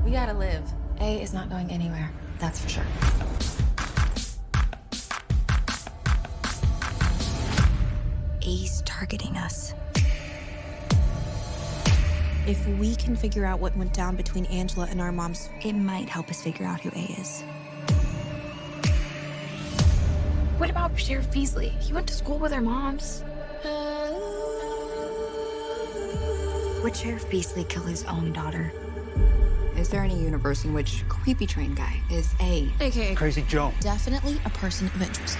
We gotta live. A is not going anywhere, that's for sure. A's targeting us. If we can figure out what went down between Angela and our moms, It might help us figure out who A is. What about Sheriff Beasley? He went to school with our moms. Would Sheriff Beasley kill his own daughter? Is there any universe in which creepy train guy is A? AKA Crazy Joe. definitely a person of interest.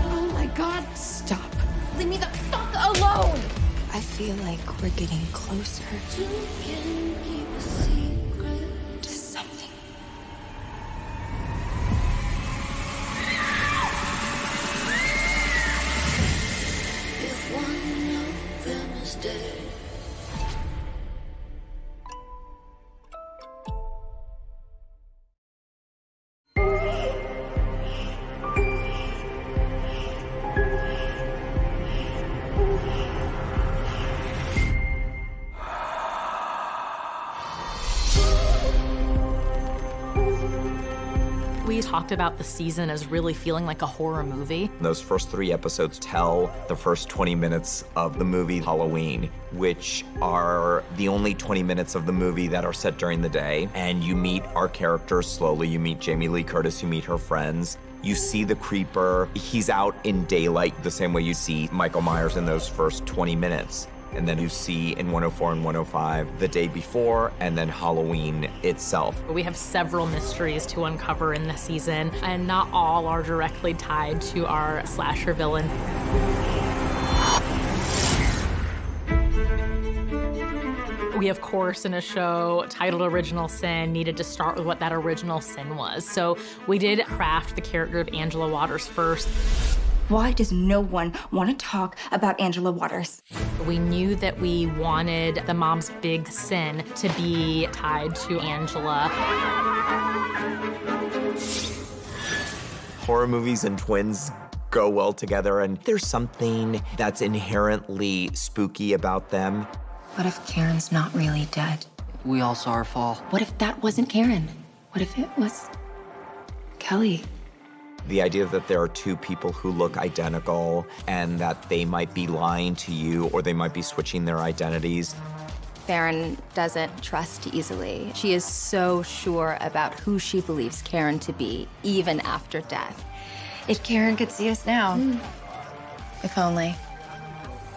Oh my God, stop. Leave me the fuck alone! I feel like we're getting closer to something. We talked about the season as really feeling like a horror movie. Those first 3 episodes tell the first 20 minutes of the movie Halloween, which are the only 20 minutes of the movie that are set during the day. And you meet our characters slowly. You meet Jamie Lee Curtis, you meet her friends. You see the creeper. He's out in daylight the same way you see Michael Myers in those first 20 minutes. And then you see in 104 and 105 the day before, and then Halloween itself. We have several mysteries to uncover in this season, and not all are directly tied to our slasher villain. We, of course, in a show titled Original Sin, needed to start with what that original sin was. So we did craft the character of Angela Waters first. Why does no one want to talk about Angela Waters? We knew that we wanted the mom's big sin to be tied to Angela. Horror movies and twins go well together, and there's something that's inherently spooky about them. What if Karen's not really dead? We all saw her fall. What if that wasn't Karen? What if it was Kelly? The idea that there are 2 people who look identical and that they might be lying to you or they might be switching their identities. Farron doesn't trust easily. She is so sure about who she believes Karen to be, even after death. If Karen could see us now. If only.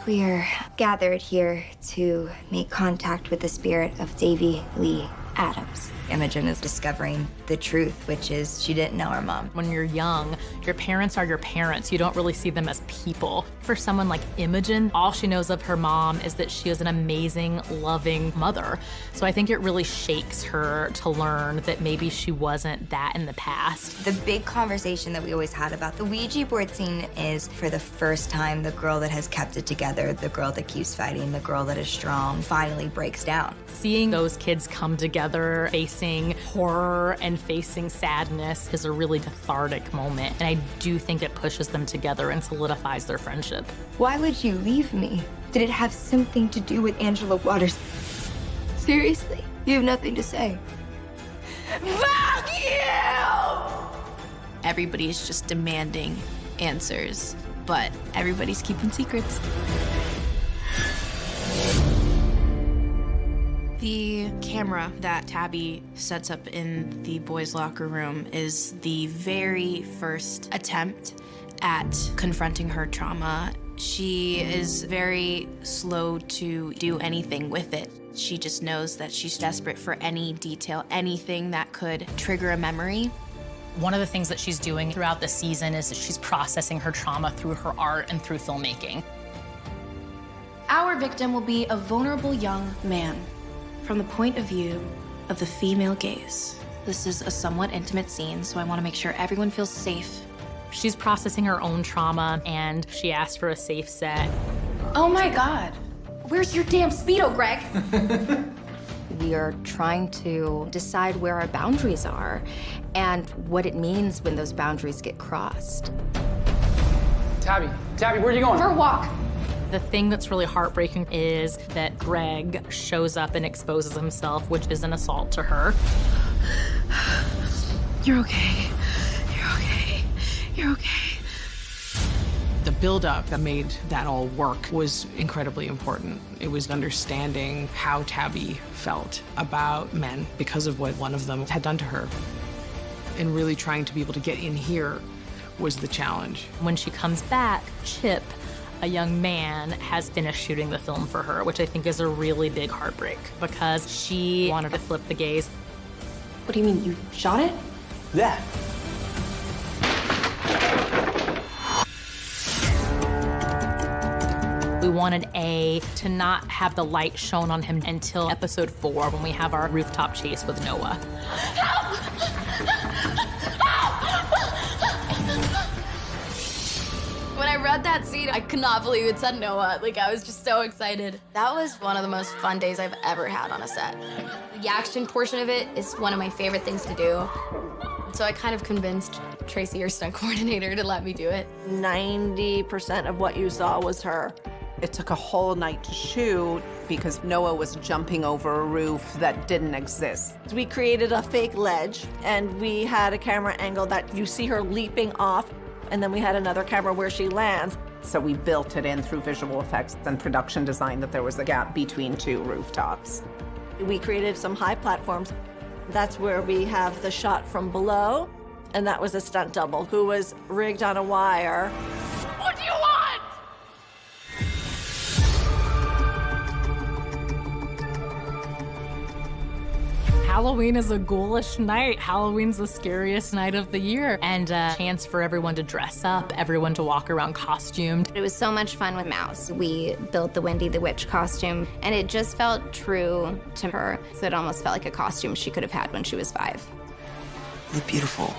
We're gathered here to make contact with the spirit of Davy Lee Adams. Imogen is discovering the truth, which is she didn't know her mom. When you're young, your parents are your parents. You don't really see them as people. For someone like Imogen, all she knows of her mom is that she is an amazing, loving mother. So I think it really shakes her to learn that maybe she wasn't that in the past. The big conversation that we always had about the Ouija board scene is, for the first time, the girl that has kept it together, the girl that keeps fighting, the girl that is strong, finally breaks down. Seeing those kids come together, facing horror and facing sadness is a really cathartic moment. And I do think it pushes them together and solidifies their friendship. Why would you leave me? Did it have something to do with Angela Waters? Seriously? You have nothing to say? Fuck you! Everybody's just demanding answers, but everybody's keeping secrets. The camera that Tabby sets up in the boys' locker room is the very first attempt at confronting her trauma. She is very slow to do anything with it. She just knows that she's desperate for any detail, anything that could trigger a memory. One of the things that she's doing throughout the season is that she's processing her trauma through her art and through filmmaking. Our victim will be a vulnerable young man from the point of view of the female gaze. This is a somewhat intimate scene, so I want to make sure everyone feels safe. She's processing her own trauma, and she asked for a safe set. Oh my God. Where's your damn Speedo, Greg? We are trying to decide where our boundaries are and what it means when those boundaries get crossed. Tabby, where are you going? For a walk. The thing that's really heartbreaking is that Greg shows up and exposes himself, which is an assault to her. You're okay. You're okay. You're okay. The buildup that made that all work was incredibly important. It was understanding how Tabby felt about men because of what one of them had done to her. And really trying to be able to get in here was the challenge. When she comes back, Chip, a young man, has finished shooting the film for her, which I think is a really big heartbreak because she wanted to flip the gaze. What do you mean, you shot it? Yeah. We wanted A to not have the light shown on him until episode 4 when we have our rooftop chase with Noah. When I read that scene, I could not believe it said Noah. Like, I was just so excited. That was one of the most fun days I've ever had on a set. The action portion of it is one of my favorite things to do. So I kind of convinced Tracy, our stunt coordinator, to let me do it. 90% of what you saw was her. It took a whole night to shoot because Noah was jumping over a roof that didn't exist. We created a fake ledge, and we had a camera angle that you see her leaping off, and then we had another camera where she lands. So we built it in through visual effects and production design that there was a gap between two rooftops. We created some high platforms. That's where we have the shot from below, and that was a stunt double who was rigged on a wire. What do you want? Halloween is a ghoulish night. Halloween's the scariest night of the year, and a chance for everyone to dress up, everyone to walk around costumed. It was so much fun with Mouse. We built the Wendy the Witch costume, and it just felt true to her. So it almost felt like a costume she could have had when she was 5. You look beautiful.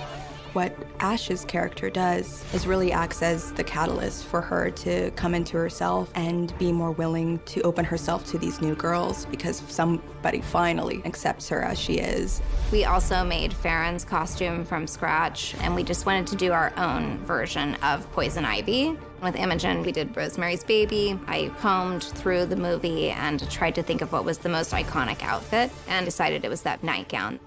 What Ash's character does is really acts as the catalyst for her to come into herself and be more willing to open herself to these new girls because somebody finally accepts her as she is. We also made Farron's costume from scratch, and we just wanted to do our own version of Poison Ivy. With Imogen, we did Rosemary's Baby. I combed through the movie and tried to think of what was the most iconic outfit and decided it was that nightgown.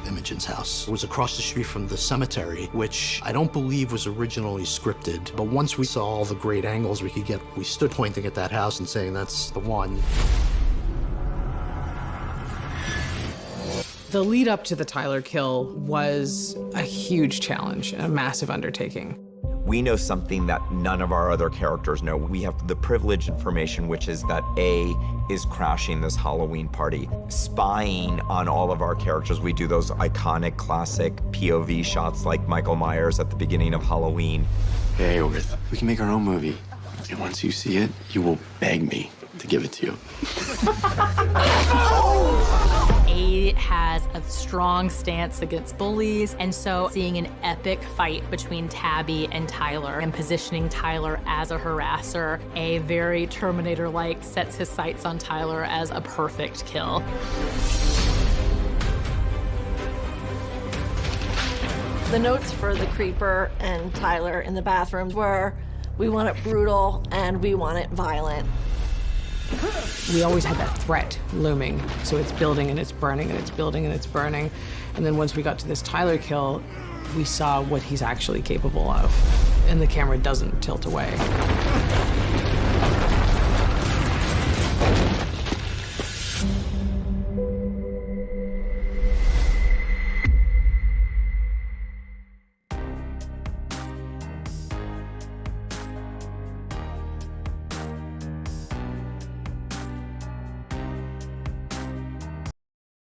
Imogen's house was across the street from the cemetery, which I don't believe was originally scripted. But once we saw all the great angles we could get, we stood pointing at that house and saying, that's the one. The lead up to the Tyler kill was a huge challenge, a massive undertaking. We know something that none of our other characters know. We have the privileged information, which is that A is crashing this Halloween party, spying on all of our characters. We do those iconic, classic POV shots like Michael Myers at the beginning of Halloween. Hey, we can make our own movie. And once you see it, you will beg me to give it to you. A has a strong stance against bullies, and so seeing an epic fight between Tabby and Tyler and positioning Tyler as a harasser, A very Terminator-like sets his sights on Tyler as a perfect kill. The notes for the Creeper and Tyler in the bathrooms were, we want it brutal and we want it violent. We always had that threat looming. So it's building and it's burning and it's building and it's burning. And then once we got to this Tyler kill, we saw what he's actually capable of. And the camera doesn't tilt away.